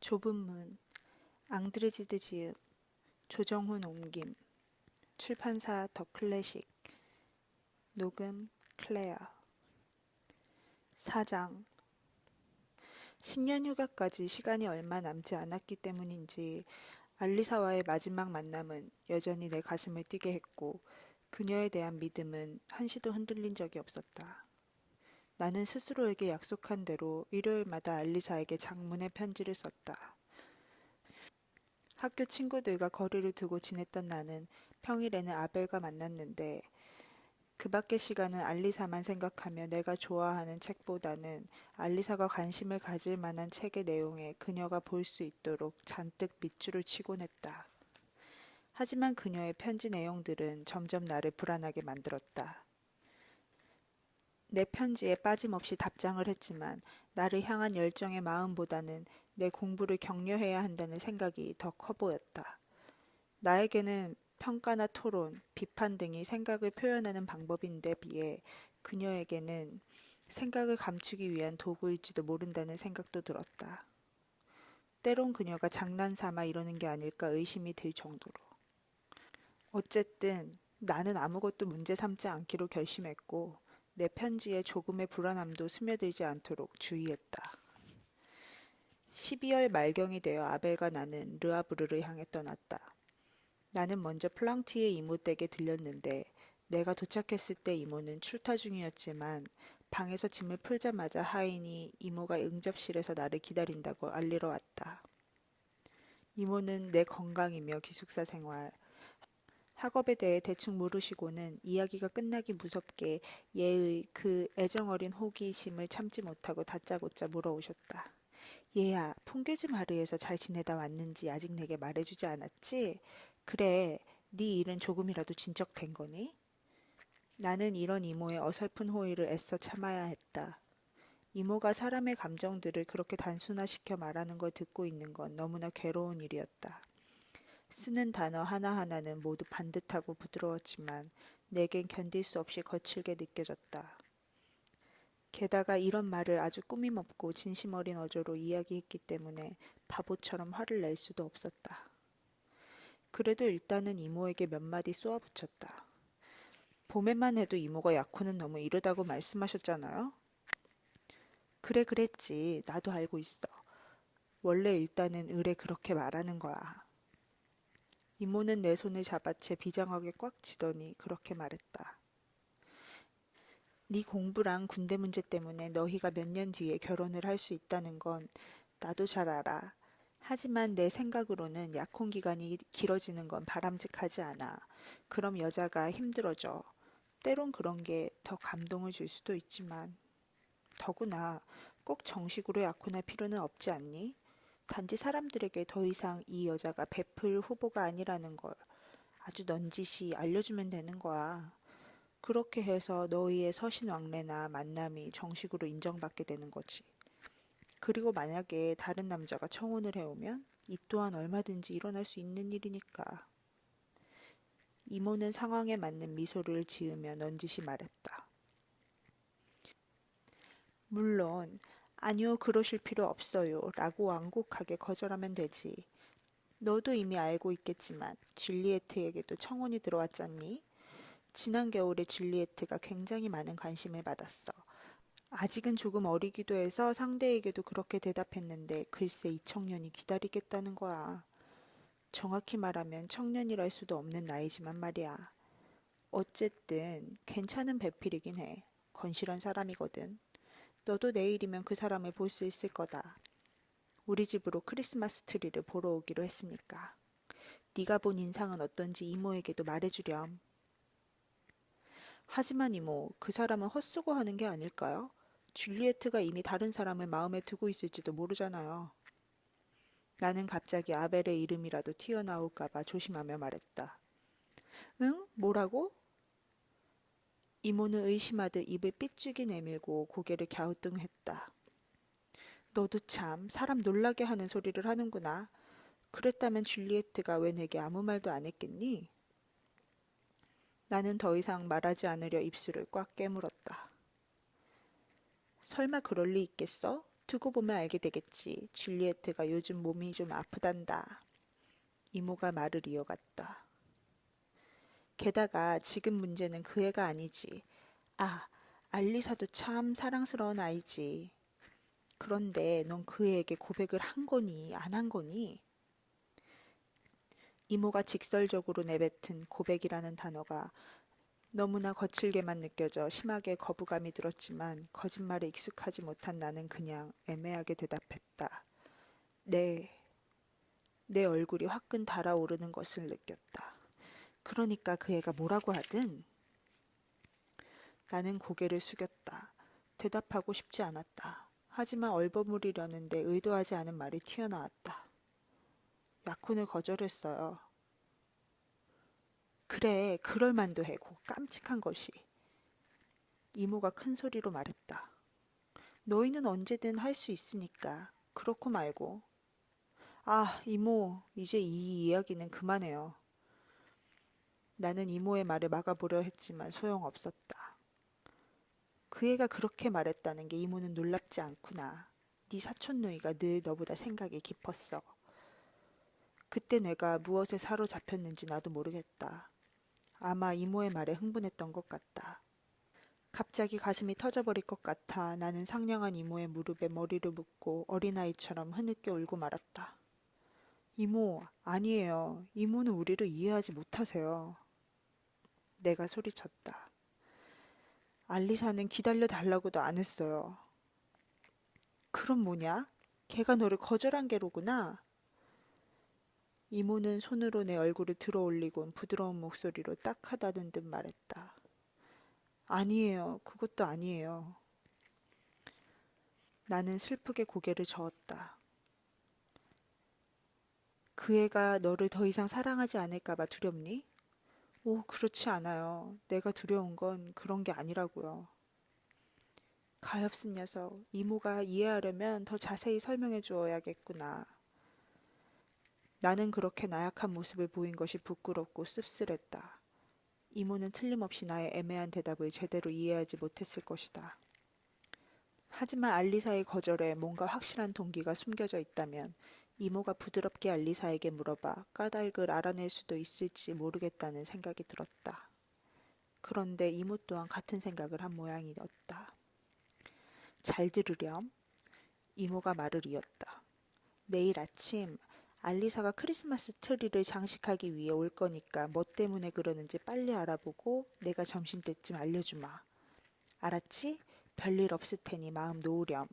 좁은 문, 앙드레지드 지음, 조정훈 옮김, 출판사 더 클래식, 녹음 클레어. 4장. 신년 휴가까지 시간이 얼마 남지 않았기 때문인지 알리사와의 마지막 만남은 여전히 내 가슴을 뛰게 했고 그녀에 대한 믿음은 한시도 흔들린 적이 없었다. 나는 스스로에게 약속한 대로 일요일마다 알리사에게 장문의 편지를 썼다. 학교 친구들과 거리를 두고 지냈던 나는 평일에는 아벨과 만났는데 그 밖의 시간은 알리사만 생각하며 내가 좋아하는 책보다는 알리사가 관심을 가질 만한 책의 내용에 그녀가 볼 수 있도록 잔뜩 밑줄을 치곤 했다. 하지만 그녀의 편지 내용들은 점점 나를 불안하게 만들었다. 내 편지에 빠짐없이 답장을 했지만 나를 향한 열정의 마음보다는 내 공부를 격려해야 한다는 생각이 더 커 보였다. 나에게는 평가나 토론, 비판 등이 생각을 표현하는 방법인데 비해 그녀에게는 생각을 감추기 위한 도구일지도 모른다는 생각도 들었다. 때론 그녀가 장난삼아 이러는 게 아닐까 의심이 들 정도로. 어쨌든 나는 아무것도 문제 삼지 않기로 결심했고 내 편지에 조금의 불안함도 스며들지 않도록 주의했다. 12월 말경이 되어 아벨과 나는 르아브르를 향해 떠났다. 나는 먼저 플랑티의 이모 댁에 들렸는데 내가 도착했을 때 이모는 출타 중이었지만 방에서 짐을 풀자마자 하인이 이모가 응접실에서 나를 기다린다고 알리러 왔다. 이모는 내 건강이며 기숙사 생활, 학업에 대해 대충 물으시고는 이야기가 끝나기 무섭게 얘의 그 애정어린 호기심을 참지 못하고 다짜고짜 물어오셨다. 얘야, 퐁듀즈 마르에서 잘 지내다 왔는지 아직 내게 말해주지 않았지? 그래, 네 일은 조금이라도 진척된 거니? 나는 이런 이모의 어설픈 호의를 애써 참아야 했다. 이모가 사람의 감정들을 그렇게 단순화시켜 말하는 걸 듣고 있는 건 너무나 괴로운 일이었다. 쓰는 단어 하나하나는 모두 반듯하고 부드러웠지만 내겐 견딜 수 없이 거칠게 느껴졌다. 게다가 이런 말을 아주 꾸밈없고 진심 어린 어조로 이야기했기 때문에 바보처럼 화를 낼 수도 없었다. 그래도 일단은 이모에게 몇 마디 쏘아붙였다. 봄에만 해도 이모가 약혼은 너무 이르다고 말씀하셨잖아요? 그래 그랬지. 나도 알고 있어. 원래 일단은 을에 그렇게 말하는 거야. 이모는 내 손을 잡아채 비장하게 꽉 쥐더니 그렇게 말했다. 네 공부랑 군대 문제 때문에 너희가 몇 년 뒤에 결혼을 할 수 있다는 건 나도 잘 알아. 하지만 내 생각으로는 약혼 기간이 길어지는 건 바람직하지 않아. 그럼 여자가 힘들어져. 때론 그런 게 더 감동을 줄 수도 있지만 더구나 꼭 정식으로 약혼할 필요는 없지 않니? 단지 사람들에게 더 이상 이 여자가 베풀 후보가 아니라는 걸 아주 넌지시 알려주면 되는 거야. 그렇게 해서 너희의 서신왕래나 만남이 정식으로 인정받게 되는 거지. 그리고 만약에 다른 남자가 청혼을 해오면 이 또한 얼마든지 일어날 수 있는 일이니까. 이모는 상황에 맞는 미소를 지으며 넌지시 말했다. 물론 아니요 그러실 필요 없어요 라고 완곡하게 거절하면 되지. 너도 이미 알고 있겠지만 줄리에트에게도 청혼이 들어왔잖니? 지난 겨울에 줄리에트가 굉장히 많은 관심을 받았어. 아직은 조금 어리기도 해서 상대에게도 그렇게 대답했는데 글쎄 이 청년이 기다리겠다는 거야. 정확히 말하면 청년이랄 수도 없는 나이지만 말이야. 어쨌든 괜찮은 배필이긴 해. 건실한 사람이거든. 너도 내일이면 그 사람을 볼 수 있을 거다. 우리 집으로 크리스마스 트리를 보러 오기로 했으니까. 네가 본 인상은 어떤지 이모에게도 말해주렴. 하지만 이모, 그 사람은 헛수고하는 게 아닐까요? 줄리에트가 이미 다른 사람을 마음에 두고 있을지도 모르잖아요. 나는 갑자기 아벨의 이름이라도 튀어나올까봐 조심하며 말했다. 응? 뭐라고? 이모는 의심하듯 입을 삐죽이 내밀고 고개를 갸우뚱했다. 너도 참 사람 놀라게 하는 소리를 하는구나. 그랬다면 줄리에트가 왜 내게 아무 말도 안 했겠니? 나는 더 이상 말하지 않으려 입술을 꽉 깨물었다. 설마 그럴 리 있겠어? 두고 보면 알게 되겠지. 줄리에트가 요즘 몸이 좀 아프단다. 이모가 말을 이어갔다. 게다가 지금 문제는 그 애가 아니지. 아, 알리사도 참 사랑스러운 아이지. 그런데 넌 그 애에게 고백을 한 거니, 안 한 거니? 이모가 직설적으로 내뱉은 고백이라는 단어가 너무나 거칠게만 느껴져 심하게 거부감이 들었지만 거짓말에 익숙하지 못한 나는 그냥 애매하게 대답했다. 네, 내 얼굴이 화끈 달아오르는 것을 느꼈다. 그러니까 그 애가 뭐라고 하든 나는 고개를 숙였다. 대답하고 싶지 않았다. 하지만 얼버무리려는데 의도하지 않은 말이 튀어나왔다. 약혼을 거절했어요. 그래, 그럴 만도 해. 고 깜찍한 것이. 이모가 큰 소리로 말했다. 너희는 언제든 할 수 있으니까. 그렇고 말고. 아, 이모, 이제 이 이야기는 그만해요. 나는 이모의 말을 막아보려 했지만 소용없었다. 그 애가 그렇게 말했다는 게 이모는 놀랍지 않구나. 네 사촌 누이가 늘 너보다 생각이 깊었어. 그때 내가 무엇에 사로잡혔는지 나도 모르겠다. 아마 이모의 말에 흥분했던 것 같다. 갑자기 가슴이 터져버릴 것 같아 나는 상냥한 이모의 무릎에 머리를 묻고 어린아이처럼 흐느껴 울고 말았다. 이모, 아니에요. 이모는 우리를 이해하지 못하세요. 내가 소리쳤다. 알리사는 기다려 달라고도 안 했어요. 그럼 뭐냐? 걔가 너를 거절한 게로구나. 이모는 손으로 내 얼굴을 들어 올리곤 부드러운 목소리로 딱하다는 듯 말했다. 아니에요. 그것도 아니에요. 나는 슬프게 고개를 저었다. 그 애가 너를 더 이상 사랑하지 않을까봐 두렵니? 오, 그렇지 않아요. 내가 두려운 건 그런 게 아니라고요. 가엾은 녀석, 이모가 이해하려면 더 자세히 설명해 주어야겠구나. 나는 그렇게 나약한 모습을 보인 것이 부끄럽고 씁쓸했다. 이모는 틀림없이 나의 애매한 대답을 제대로 이해하지 못했을 것이다. 하지만 알리사의 거절에 뭔가 확실한 동기가 숨겨져 있다면 이모가 부드럽게 알리사에게 물어봐 까닭을 알아낼 수도 있을지 모르겠다는 생각이 들었다. 그런데 이모 또한 같은 생각을 한 모양이었다. 잘 들으렴. 이모가 말을 이었다. 내일 아침 알리사가 크리스마스 트리를 장식하기 위해 올 거니까 뭐 때문에 그러는지 빨리 알아보고 내가 점심때쯤 알려주마. 알았지? 별일 없을 테니 마음 놓으렴.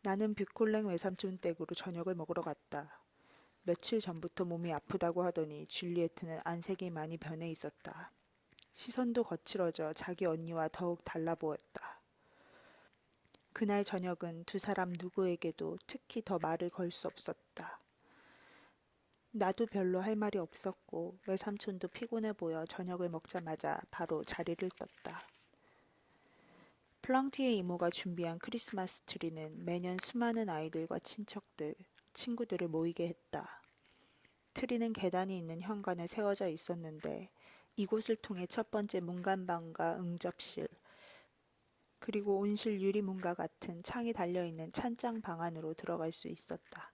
나는 뷰콜랭 외삼촌 댁으로 저녁을 먹으러 갔다. 며칠 전부터 몸이 아프다고 하더니 줄리에트는 안색이 많이 변해 있었다. 시선도 거칠어져 자기 언니와 더욱 달라 보였다. 그날 저녁은 두 사람 누구에게도 특히 더 말을 걸 수 없었다. 나도 별로 할 말이 없었고 외삼촌도 피곤해 보여 저녁을 먹자마자 바로 자리를 떴다. 플랑티의 이모가 준비한 크리스마스 트리는 매년 수많은 아이들과 친척들, 친구들을 모이게 했다. 트리는 계단이 있는 현관에 세워져 있었는데 이곳을 통해 첫 번째 문간방과 응접실, 그리고 온실 유리문과 같은 창이 달려있는 찬장 방 안으로 들어갈 수 있었다.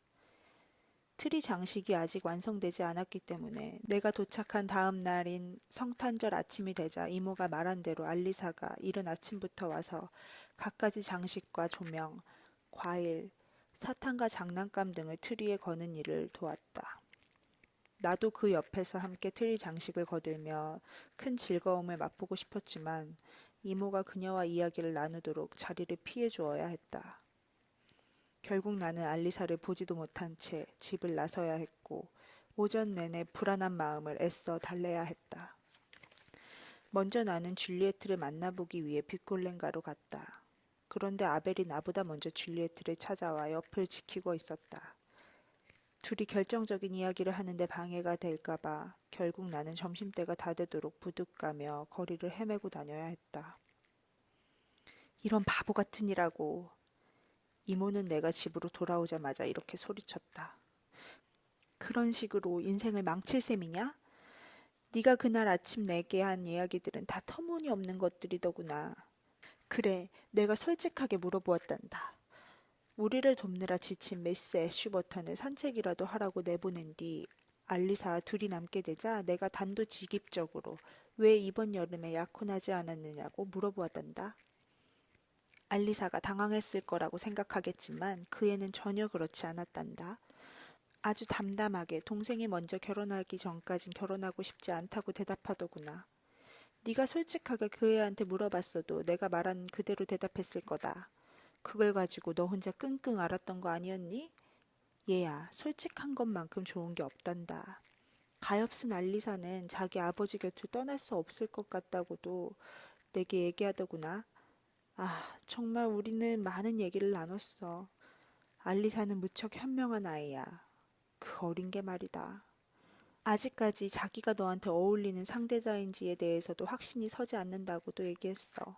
트리 장식이 아직 완성되지 않았기 때문에 내가 도착한 다음 날인 성탄절 아침이 되자 이모가 말한 대로 알리사가 이른 아침부터 와서 갖가지 장식과 조명, 과일, 사탕과 장난감 등을 트리에 거는 일을 도왔다. 나도 그 옆에서 함께 트리 장식을 거들며 큰 즐거움을 맛보고 싶었지만 이모가 그녀와 이야기를 나누도록 자리를 피해 주어야 했다. 결국 나는 알리사를 보지도 못한 채 집을 나서야 했고 오전 내내 불안한 마음을 애써 달래야 했다. 먼저 나는 줄리에트를 만나보기 위해 빅골렌가로 갔다. 그런데 아벨이 나보다 먼저 줄리에트를 찾아와 옆을 지키고 있었다. 둘이 결정적인 이야기를 하는데 방해가 될까봐 결국 나는 점심때가 다 되도록 부둣가며 거리를 헤매고 다녀야 했다. 이런 바보 같은 이라고. 이모는 내가 집으로 돌아오자마자 이렇게 소리쳤다. 그런 식으로 인생을 망칠 셈이냐? 네가 그날 아침 내게 한 이야기들은 다 터무니없는 것들이더구나. 그래, 내가 솔직하게 물어보았단다. 우리를 돕느라 지친 미스 애쉬버튼을 산책이라도 하라고 내보낸 뒤 알리사 둘이 남게 되자 내가 단도직입적으로 왜 이번 여름에 약혼하지 않았느냐고 물어보았단다. 알리사가 당황했을 거라고 생각하겠지만 그 애는 전혀 그렇지 않았단다. 아주 담담하게 동생이 먼저 결혼하기 전까진 결혼하고 싶지 않다고 대답하더구나. 네가 솔직하게 그 애한테 물어봤어도 내가 말한 그대로 대답했을 거다. 그걸 가지고 너 혼자 끙끙 앓았던 거 아니었니? 얘야, 솔직한 것만큼 좋은 게 없단다. 가엾은 알리사는 자기 아버지 곁을 떠날 수 없을 것 같다고도 내게 얘기하더구나. 아, 정말 우리는 많은 얘기를 나눴어. 알리사는 무척 현명한 아이야. 그 어린 게 말이다. 아직까지 자기가 너한테 어울리는 상대자인지에 대해서도 확신이 서지 않는다고도 얘기했어.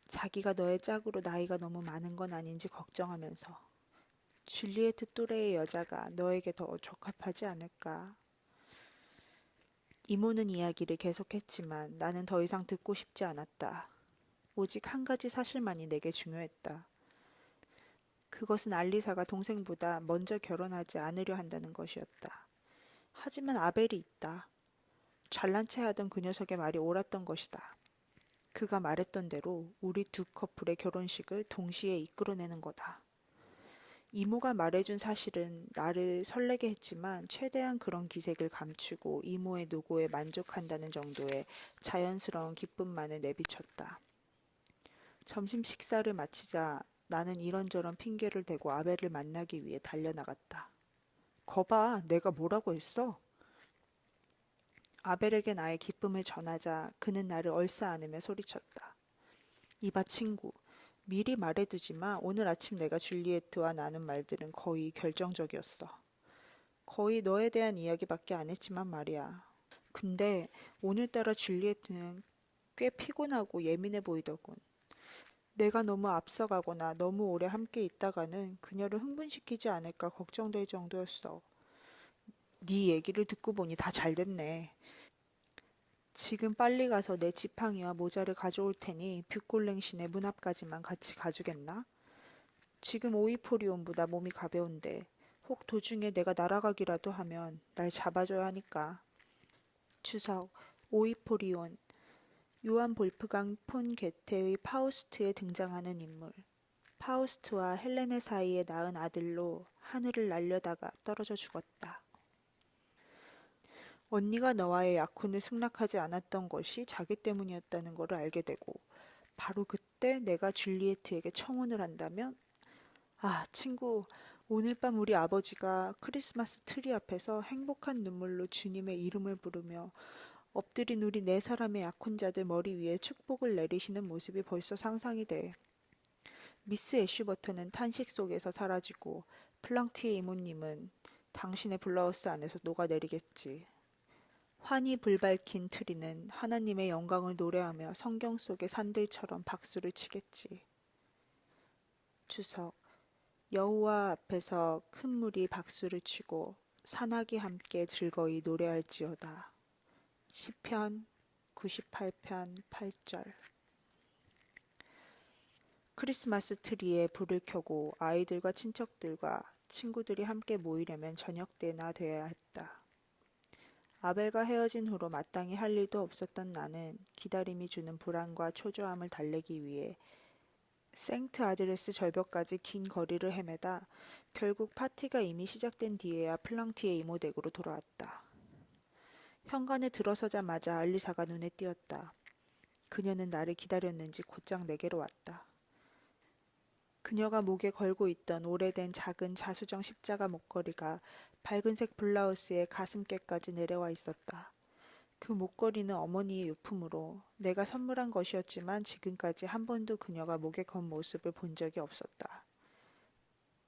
자기가 너의 짝으로 나이가 너무 많은 건 아닌지 걱정하면서. 줄리에트 또래의 여자가 너에게 더 적합하지 않을까. 이모는 이야기를 계속했지만 나는 더 이상 듣고 싶지 않았다. 오직 한 가지 사실만이 내게 중요했다. 그것은 알리사가 동생보다 먼저 결혼하지 않으려 한다는 것이었다. 하지만 아벨이 있다. 잘난 체 하던 그 녀석의 말이 옳았던 것이다. 그가 말했던 대로 우리 두 커플의 결혼식을 동시에 이끌어내는 거다. 이모가 말해준 사실은 나를 설레게 했지만 최대한 그런 기색을 감추고 이모의 노고에 만족한다는 정도의 자연스러운 기쁨만을 내비쳤다. 점심 식사를 마치자 나는 이런저런 핑계를 대고 아벨을 만나기 위해 달려나갔다. 거봐, 내가 뭐라고 했어? 아벨에게 나의 기쁨을 전하자 그는 나를 얼싸안으며 소리쳤다. 이봐 친구, 미리 말해두지만 오늘 아침 내가 줄리에트와 나눈 말들은 거의 결정적이었어. 거의 너에 대한 이야기밖에 안 했지만 말이야. 근데 오늘따라 줄리에트는 꽤 피곤하고 예민해 보이더군. 내가 너무 앞서가거나 너무 오래 함께 있다가는 그녀를 흥분시키지 않을까 걱정될 정도였어. 네 얘기를 듣고 보니 다 잘됐네. 지금 빨리 가서 내 지팡이와 모자를 가져올 테니 뷰골랭신의 문 앞까지만 같이 가주겠나? 지금 오이포리온보다 몸이 가벼운데 혹 도중에 내가 날아가기라도 하면 날 잡아줘야 하니까. 추석 오이포리온 요한 볼프강 폰 게테의 파우스트에 등장하는 인물. 파우스트와 헬레네 사이에 낳은 아들로 하늘을 날려다가 떨어져 죽었다. 언니가 너와의 약혼을 승낙하지 않았던 것이 자기 때문이었다는 것을 알게 되고 바로 그때 내가 줄리에트에게 청혼을 한다면? 아, 친구, 오늘 밤 우리 아버지가 크리스마스 트리 앞에서 행복한 눈물로 주님의 이름을 부르며 엎드린 우리 네 사람의 약혼자들 머리 위에 축복을 내리시는 모습이 벌써 상상이 돼. 미스 애쉬버튼은 탄식 속에서 사라지고 플랑티의 이모님은 당신의 블라우스 안에서 녹아내리겠지. 환히 불밝힌 트리는 하나님의 영광을 노래하며 성경 속의 산들처럼 박수를 치겠지. 추석 여호와 앞에서 큰 무리 박수를 치고 산악이 함께 즐거이 노래할지어다. 시편 98편 8절. 크리스마스 트리에 불을 켜고 아이들과 친척들과 친구들이 함께 모이려면 저녁 때나 돼야 했다. 아벨과 헤어진 후로 마땅히 할 일도 없었던 나는 기다림이 주는 불안과 초조함을 달래기 위해 생트 아드레스 절벽까지 긴 거리를 헤매다 결국 파티가 이미 시작된 뒤에야 플랑티의 이모 댁으로 돌아왔다. 현관에 들어서자마자 알리사가 눈에 띄었다. 그녀는 나를 기다렸는지 곧장 내게로 왔다. 그녀가 목에 걸고 있던 오래된 작은 자수정 십자가 목걸이가 밝은색 블라우스에 가슴께까지 내려와 있었다. 그 목걸이는 어머니의 유품으로 내가 선물한 것이었지만 지금까지 한 번도 그녀가 목에 건 모습을 본 적이 없었다.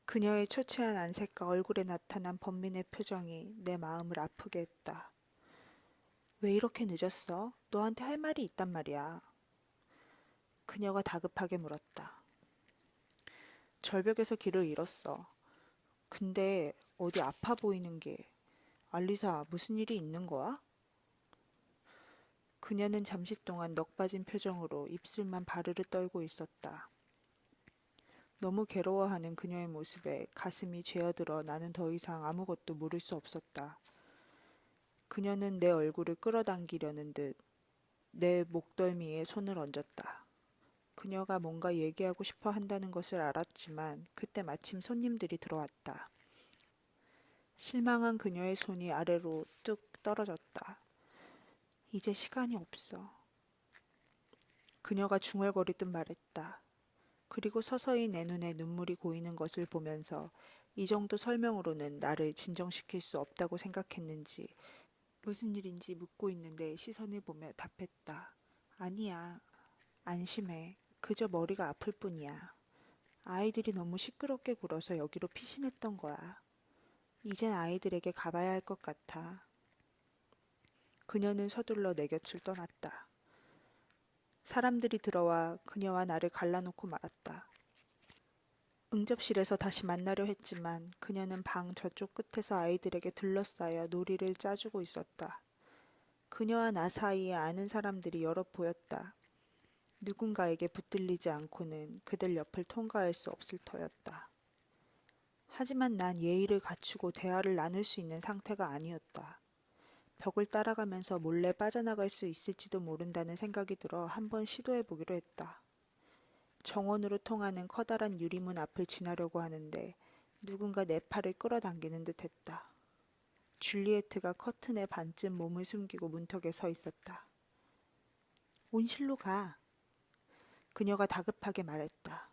그녀의 초췌한 안색과 얼굴에 나타난 번민의 표정이 내 마음을 아프게 했다. 왜 이렇게 늦었어? 너한테 할 말이 있단 말이야. 그녀가 다급하게 물었다. 절벽에서 길을 잃었어. 근데 어디 아파 보이는 게. 알리사, 무슨 일이 있는 거야? 그녀는 잠시 동안 넋 빠진 표정으로 입술만 바르르 떨고 있었다. 너무 괴로워하는 그녀의 모습에 가슴이 죄어들어 나는 더 이상 아무것도 물을 수 없었다. 그녀는 내 얼굴을 끌어당기려는 듯 내 목덜미에 손을 얹었다. 그녀가 뭔가 얘기하고 싶어 한다는 것을 알았지만 그때 마침 손님들이 들어왔다. 실망한 그녀의 손이 아래로 뚝 떨어졌다. 이제 시간이 없어. 그녀가 중얼거리듯 말했다. 그리고 서서히 내 눈에 눈물이 고이는 것을 보면서 이 정도 설명으로는 나를 진정시킬 수 없다고 생각했는지 무슨 일인지 묻고 있는 내 시선을 보며 답했다. 아니야. 안심해. 그저 머리가 아플 뿐이야. 아이들이 너무 시끄럽게 굴어서 여기로 피신했던 거야. 이젠 아이들에게 가봐야 할 것 같아. 그녀는 서둘러 내 곁을 떠났다. 사람들이 들어와 그녀와 나를 갈라놓고 말았다. 응접실에서 다시 만나려 했지만 그녀는 방 저쪽 끝에서 아이들에게 둘러싸여 놀이를 짜주고 있었다. 그녀와 나 사이에 아는 사람들이 여럿 보였다. 누군가에게 붙들리지 않고는 그들 옆을 통과할 수 없을 터였다. 하지만 난 예의를 갖추고 대화를 나눌 수 있는 상태가 아니었다. 벽을 따라가면서 몰래 빠져나갈 수 있을지도 모른다는 생각이 들어 한번 시도해보기로 했다. 정원으로 통하는 커다란 유리문 앞을 지나려고 하는데 누군가 내 팔을 끌어당기는 듯 했다. 줄리에트가 커튼에 반쯤 몸을 숨기고 문턱에 서 있었다. 온실로 가. 그녀가 다급하게 말했다.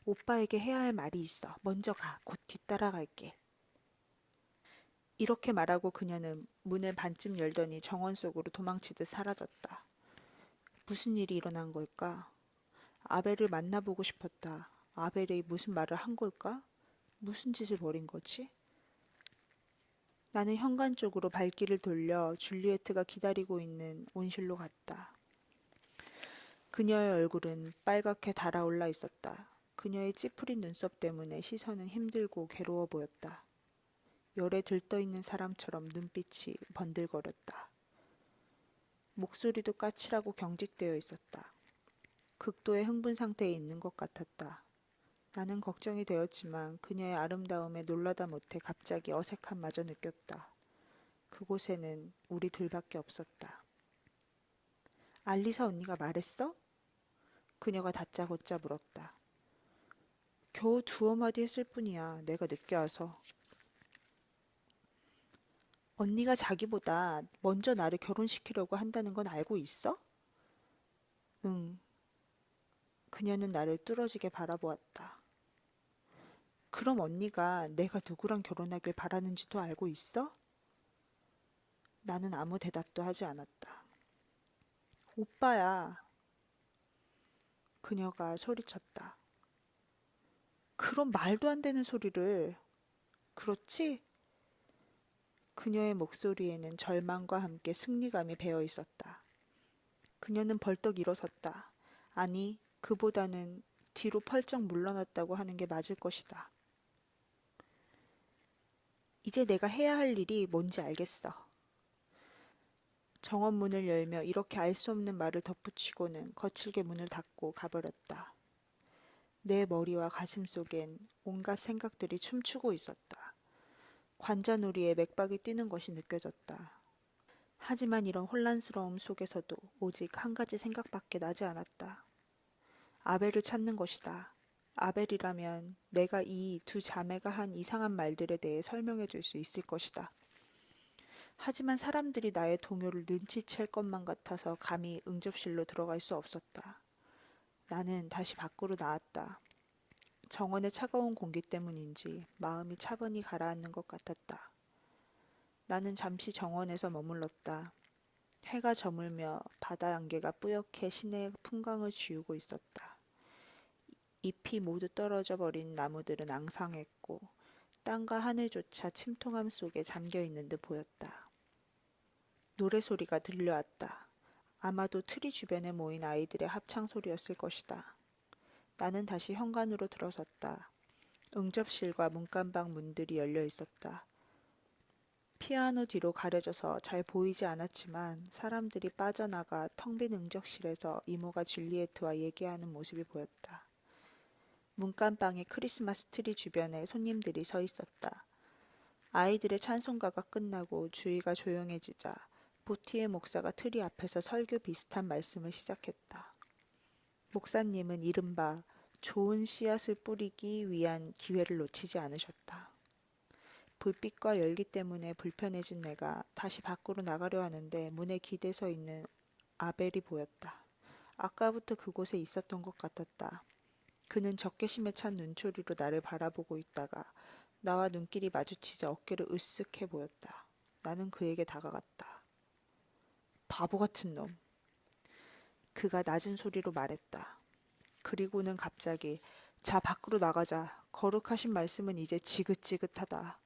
오빠에게 해야 할 말이 있어. 먼저 가. 곧 뒤따라갈게. 이렇게 말하고 그녀는 문을 반쯤 열더니 정원 속으로 도망치듯 사라졌다. 무슨 일이 일어난 걸까? 아벨을 만나보고 싶었다. 아벨이 무슨 말을 한 걸까? 무슨 짓을 벌인 거지? 나는 현관 쪽으로 발길을 돌려 줄리에트가 기다리고 있는 온실로 갔다. 그녀의 얼굴은 빨갛게 달아올라 있었다. 그녀의 찌푸린 눈썹 때문에 시선은 힘들고 괴로워 보였다. 열에 들떠있는 사람처럼 눈빛이 번들거렸다. 목소리도 까칠하고 경직되어 있었다. 극도의 흥분 상태에 있는 것 같았다. 나는 걱정이 되었지만 그녀의 아름다움에 놀라다 못해 갑자기 어색함마저 느꼈다. 그곳에는 우리 둘밖에 없었다. 알리사 언니가 말했어? 그녀가 다짜고짜 물었다. 겨우 두어 마디 했을 뿐이야. 내가 늦게 와서. 언니가 자기보다 먼저 나를 결혼시키려고 한다는 건 알고 있어? 응. 그녀는 나를 뚫어지게 바라보았다. 그럼 언니가 내가 누구랑 결혼하길 바라는지도 알고 있어? 나는 아무 대답도 하지 않았다. 오빠야. 그녀가 소리쳤다. 그런 말도 안 되는 소리를. 그렇지? 그녀의 목소리에는 절망과 함께 승리감이 배어 있었다. 그녀는 벌떡 일어섰다. 아니, 그보다는 뒤로 펄쩍 물러났다고 하는 게 맞을 것이다. 이제 내가 해야 할 일이 뭔지 알겠어. 정원 문을 열며 이렇게 알 수 없는 말을 덧붙이고는 거칠게 문을 닫고 가버렸다. 내 머리와 가슴 속엔 온갖 생각들이 춤추고 있었다. 관자놀이에 맥박이 뛰는 것이 느껴졌다. 하지만 이런 혼란스러움 속에서도 오직 한 가지 생각밖에 나지 않았다. 아벨을 찾는 것이다. 아벨이라면 내가 이 두 자매가 한 이상한 말들에 대해 설명해 줄 수 있을 것이다. 하지만 사람들이 나의 동요를 눈치챌 것만 같아서 감히 응접실로 들어갈 수 없었다. 나는 다시 밖으로 나왔다. 정원의 차가운 공기 때문인지 마음이 차분히 가라앉는 것 같았다. 나는 잠시 정원에서 머물렀다. 해가 저물며 바다 안개가 뿌옇게 시내의 풍광을 지우고 있었다. 잎이 모두 떨어져 버린 나무들은 앙상했고 땅과 하늘조차 침통함 속에 잠겨 있는 듯 보였다. 노래소리가 들려왔다. 아마도 트리 주변에 모인 아이들의 합창 소리였을 것이다. 나는 다시 현관으로 들어섰다. 응접실과 문간방 문들이 열려 있었다. 피아노 뒤로 가려져서 잘 보이지 않았지만 사람들이 빠져나가 텅 빈 응접실에서 이모가 줄리에트와 얘기하는 모습이 보였다. 문간방의 크리스마스 트리 주변에 손님들이 서 있었다. 아이들의 찬송가가 끝나고 주위가 조용해지자 보티의 목사가 트리 앞에서 설교 비슷한 말씀을 시작했다. 목사님은 이른바 좋은 씨앗을 뿌리기 위한 기회를 놓치지 않으셨다. 불빛과 열기 때문에 불편해진 내가 다시 밖으로 나가려 하는데 문에 기대서 있는 아벨이 보였다. 아까부터 그곳에 있었던 것 같았다. 그는 적개심에 찬 눈초리로 나를 바라보고 있다가 나와 눈길이 마주치자 어깨를 으쓱해 보였다. 나는 그에게 다가갔다. 바보 같은 놈. 그가 낮은 소리로 말했다. 그리고는 갑자기 자 밖으로 나가자. 거룩하신 말씀은 이제 지긋지긋하다.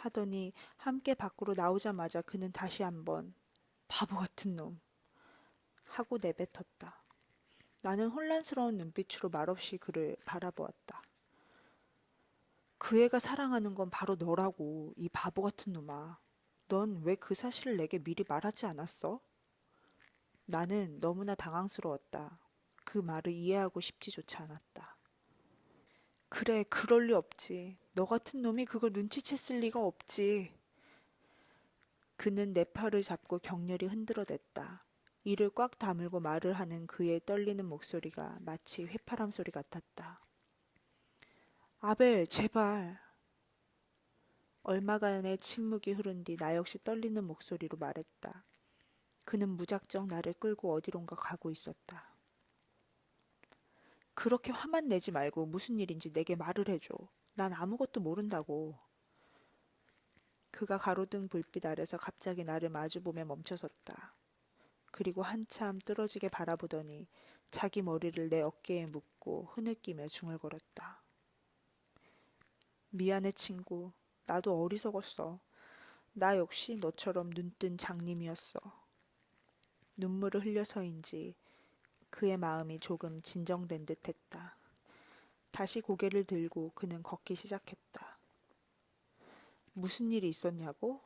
하더니 함께 밖으로 나오자마자 그는 다시 한번 바보 같은 놈 하고 내뱉었다. 나는 혼란스러운 눈빛으로 말없이 그를 바라보았다. 그 애가 사랑하는 건 바로 너라고, 이 바보 같은 놈아. 넌 왜 그 사실을 내게 미리 말하지 않았어? 나는 너무나 당황스러웠다. 그 말을 이해하고 싶지조차 않았다. 그래, 그럴 리 없지. 너 같은 놈이 그걸 눈치챘을 리가 없지. 그는 내 팔을 잡고 격렬히 흔들어댔다. 이를 꽉 다물고 말을 하는 그의 떨리는 목소리가 마치 휘파람 소리 같았다. 아벨, 제발. 얼마간의 침묵이 흐른 뒤 나 역시 떨리는 목소리로 말했다. 그는 무작정 나를 끌고 어디론가 가고 있었다. 그렇게 화만 내지 말고 무슨 일인지 내게 말을 해줘. 난 아무것도 모른다고. 그가 가로등 불빛 아래서 갑자기 나를 마주보며 멈춰섰다. 그리고 한참 뚫어지게 바라보더니 자기 머리를 내 어깨에 묻고 흐느끼며 중얼거렸다. 미안해 친구. 나도 어리석었어. 나 역시 너처럼 눈뜬 장님이었어. 눈물을 흘려서인지 그의 마음이 조금 진정된 듯 했다. 다시 고개를 들고 그는 걷기 시작했다. 무슨 일이 있었냐고?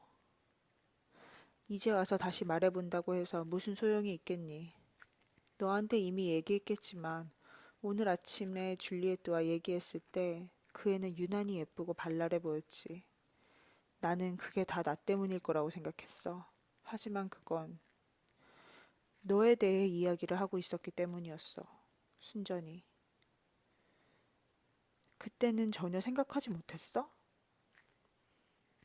이제 와서 다시 말해본다고 해서 무슨 소용이 있겠니? 너한테 이미 얘기했겠지만 오늘 아침에 줄리에트와 얘기했을 때 그 애는 유난히 예쁘고 발랄해 보였지. 나는 그게 다 나 때문일 거라고 생각했어. 하지만 그건 너에 대해 이야기를 하고 있었기 때문이었어. 순전히. 그때는 전혀 생각하지 못했어?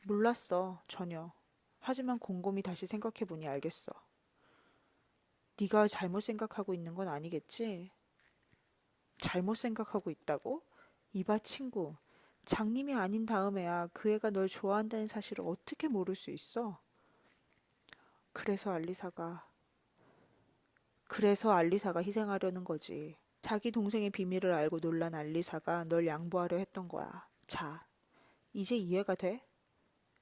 몰랐어, 전혀. 하지만 곰곰이 다시 생각해보니 알겠어. 네가 잘못 생각하고 있는 건 아니겠지? 잘못 생각하고 있다고? 이봐 친구, 장님이 아닌 다음에야 그 애가 널 좋아한다는 사실을 어떻게 모를 수 있어? 그래서 알리사가 희생하려는 거지. 자기 동생의 비밀을 알고 놀란 알리사가 널 양보하려 했던 거야. 자, 이제 이해가 돼?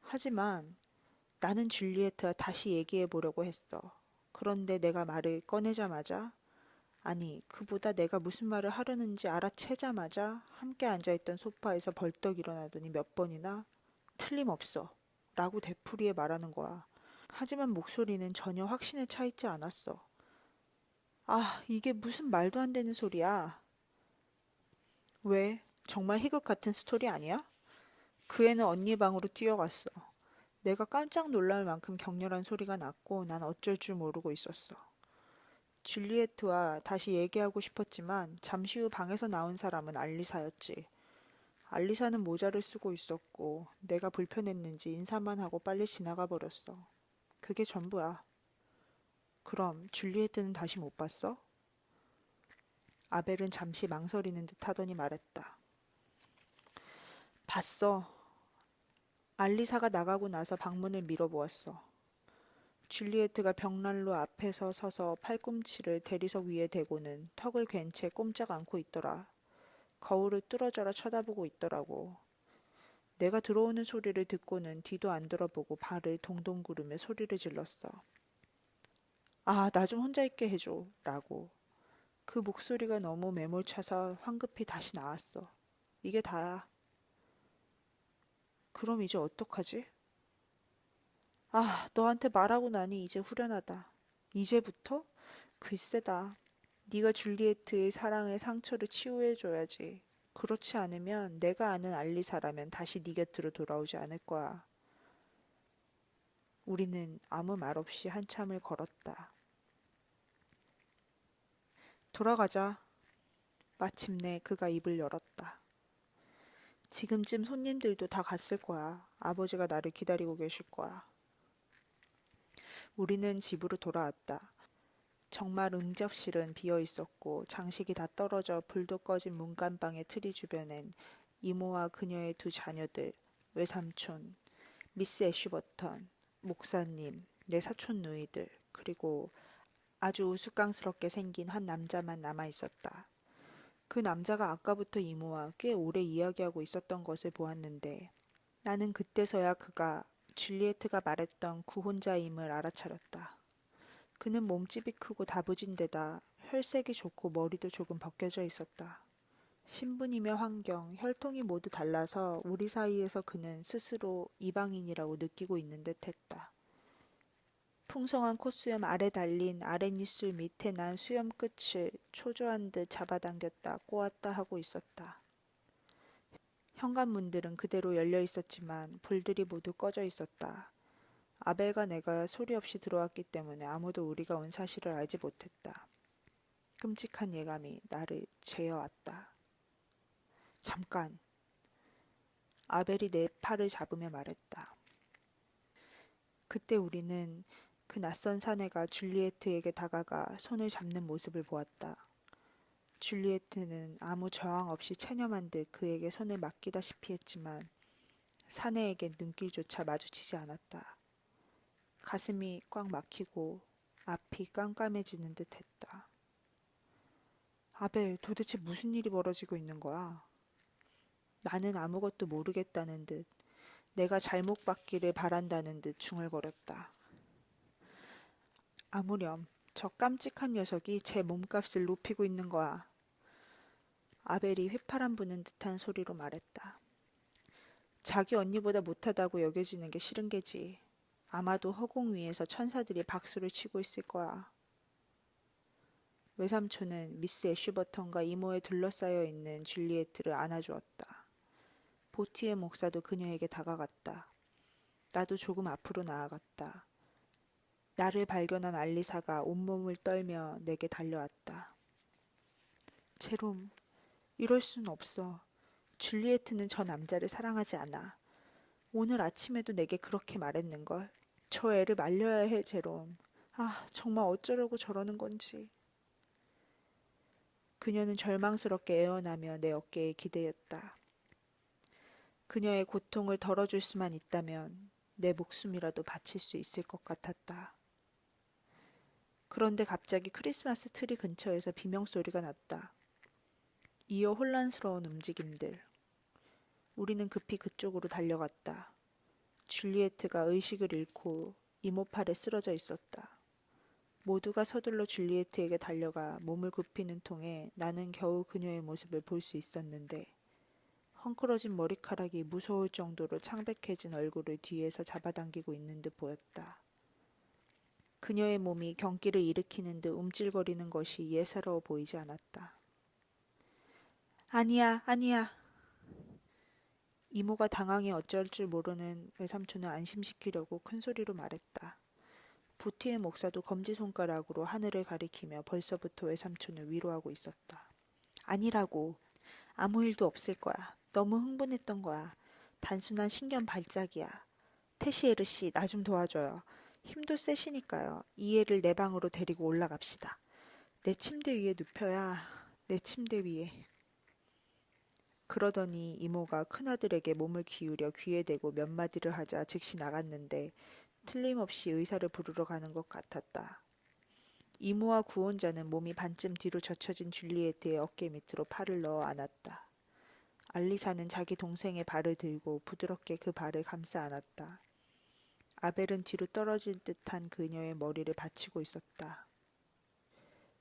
하지만 나는 줄리에트와 다시 얘기해 보려고 했어. 그런데 내가 말을 꺼내자마자, 아니, 그보다 내가 무슨 말을 하려는지 알아채자마자 함께 앉아있던 소파에서 벌떡 일어나더니 몇 번이나 틀림없어 라고 되풀이해 말하는 거야. 하지만 목소리는 전혀 확신에 차 있지 않았어. 아, 이게 무슨 말도 안 되는 소리야. 왜? 정말 희극 같은 스토리 아니야? 그 애는 언니 방으로 뛰어갔어. 내가 깜짝 놀랄 만큼 격렬한 소리가 났고 난 어쩔 줄 모르고 있었어. 줄리에트와 다시 얘기하고 싶었지만 잠시 후 방에서 나온 사람은 알리사였지. 알리사는 모자를 쓰고 있었고 내가 불편했는지 인사만 하고 빨리 지나가 버렸어. 그게 전부야. 그럼 줄리에트는 다시 못 봤어? 아벨은 잠시 망설이는 듯 하더니 말했다. 봤어. 알리사가 나가고 나서 방문을 밀어보았어. 줄리에트가 벽난로 앞에서 서서 팔꿈치를 대리석 위에 대고는 턱을 괜 채 꼼짝 않고 있더라. 거울을 뚫어져라 쳐다보고 있더라고. 내가 들어오는 소리를 듣고는 뒤도 안 돌아보고 발을 동동 구르며 소리를 질렀어. 아, 나 좀 혼자 있게 해줘. 라고. 그 목소리가 너무 매몰차서 황급히 다시 나왔어. 이게 다야. 그럼 이제 어떡하지? 아, 너한테 말하고 나니 이제 후련하다. 이제부터? 글쎄다. 네가 줄리에트의 사랑의 상처를 치유해줘야지. 그렇지 않으면 내가 아는 알리사라면 다시 네 곁으로 돌아오지 않을 거야. 우리는 아무 말 없이 한참을 걸었다. 돌아가자. 마침내 그가 입을 열었다. 지금쯤 손님들도 다 갔을 거야. 아버지가 나를 기다리고 계실 거야. 우리는 집으로 돌아왔다. 정말 응접실은 비어 있었고 장식이 다 떨어져 불도 꺼진 문간방의 트리 주변엔 이모와 그녀의 두 자녀들, 외삼촌, 미스 애쉬버턴, 목사님, 내 사촌 누이들, 그리고 아주 우스꽝스럽게 생긴 한 남자만 남아 있었다. 그 남자가 아까부터 이모와 꽤 오래 이야기하고 있었던 것을 보았는데 나는 그때서야 그가 줄리에트가 말했던 구혼자임을 알아차렸다. 그는 몸집이 크고 다부진 데다 혈색이 좋고 머리도 조금 벗겨져 있었다. 신분이며 환경, 혈통이 모두 달라서 우리 사이에서 그는 스스로 이방인이라고 느끼고 있는 듯 했다. 풍성한 콧수염 아래 달린 아랫입술 밑에 난 수염 끝을 초조한 듯 잡아당겼다 꼬았다 하고 있었다. 현관문들은 그대로 열려 있었지만 불들이 모두 꺼져 있었다. 아벨과 내가 소리 없이 들어왔기 때문에 아무도 우리가 온 사실을 알지 못했다. 끔찍한 예감이 나를 죄어왔다. 잠깐. 아벨이 내 팔을 잡으며 말했다. 그때 우리는 그 낯선 사내가 줄리에트에게 다가가 손을 잡는 모습을 보았다. 줄리에트는 아무 저항 없이 체념한 듯 그에게 손을 맡기다시피 했지만 사내에게 눈길조차 마주치지 않았다. 가슴이 꽉 막히고 앞이 깜깜해지는 듯 했다. 아벨, 도대체 무슨 일이 벌어지고 있는 거야? 나는 아무것도 모르겠다는 듯 내가 잘못 받기를 바란다는 듯 중얼거렸다. 아무렴, 저 깜찍한 녀석이 제 몸값을 높이고 있는 거야. 아벨이 휘파람 부는 듯한 소리로 말했다. 자기 언니보다 못하다고 여겨지는 게 싫은 게지. 아마도 허공 위에서 천사들이 박수를 치고 있을 거야. 외삼촌은 미스 애쉬버턴과 이모에 둘러싸여 있는 줄리에트를 안아주었다. 보티의 목사도 그녀에게 다가갔다. 나도 조금 앞으로 나아갔다. 나를 발견한 알리사가 온몸을 떨며 내게 달려왔다. 제롬, 이럴 순 없어. 줄리에트는 저 남자를 사랑하지 않아. 오늘 아침에도 내게 그렇게 말했는걸. 저 애를 말려야 해, 제롬. 아, 정말 어쩌려고 저러는 건지. 그녀는 절망스럽게 애원하며 내 어깨에 기대었다. 그녀의 고통을 덜어줄 수만 있다면 내 목숨이라도 바칠 수 있을 것 같았다. 그런데 갑자기 크리스마스 트리 근처에서 비명소리가 났다. 이어 혼란스러운 움직임들. 우리는 급히 그쪽으로 달려갔다. 줄리에트가 의식을 잃고 이모 팔에 쓰러져 있었다. 모두가 서둘러 줄리에트에게 달려가 몸을 굽히는 통에 나는 겨우 그녀의 모습을 볼 수 있었는데 헝클어진 머리카락이 무서울 정도로 창백해진 얼굴을 뒤에서 잡아당기고 있는 듯 보였다. 그녀의 몸이 경기를 일으키는 듯 움찔거리는 것이 예사로워 보이지 않았다. 아니야, 아니야. 이모가 당황해 어쩔 줄 모르는 외삼촌을 안심시키려고 큰 소리로 말했다. 보티의 목사도 검지손가락으로 하늘을 가리키며 벌써부터 외삼촌을 위로하고 있었다. 아니라고. 아무 일도 없을 거야. 너무 흥분했던 거야. 단순한 신경 발작이야. 테시에르 씨, 나 좀 도와줘요. 힘도 세시니까요. 이 애를 내 방으로 데리고 올라갑시다. 내 침대 위에 눕혀야. 내 침대 위에. 그러더니 이모가 큰아들에게 몸을 기울여 귀에 대고 몇 마디를 하자 즉시 나갔는데 틀림없이 의사를 부르러 가는 것 같았다. 이모와 구혼자는 몸이 반쯤 뒤로 젖혀진 줄리에트의 어깨 밑으로 팔을 넣어 안았다. 알리사는 자기 동생의 발을 들고 부드럽게 그 발을 감싸 안았다. 아벨은 뒤로 떨어질 듯한 그녀의 머리를 받치고 있었다.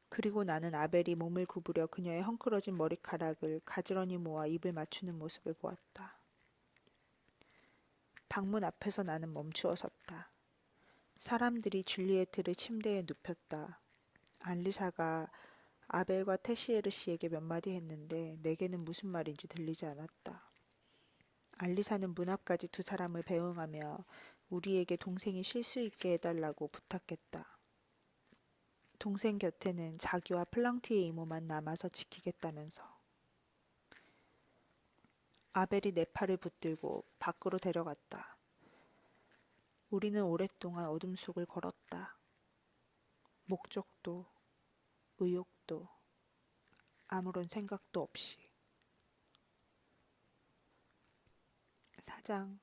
그리고 나는 아벨이 몸을 구부려 그녀의 헝클어진 머리카락을 가지런히 모아 입을 맞추는 모습을 보았다. 방문 앞에서 나는 멈추어 섰다. 사람들이 줄리에트를 침대에 눕혔다. 알리사가 아벨과 테시에르 씨에게 몇 마디 했는데 내게는 무슨 말인지 들리지 않았다. 알리사는 문 앞까지 두 사람을 배웅하며 우리에게 동생이 쉴 수 있게 해달라고 부탁했다. 동생 곁에는 자기와 플랑티의 이모만 남아서 지키겠다면서. 아벨이 내 팔을 붙들고 밖으로 데려갔다. 우리는 오랫동안 어둠 속을 걸었다. 목적도, 의욕도, 아무런 생각도 없이. 4장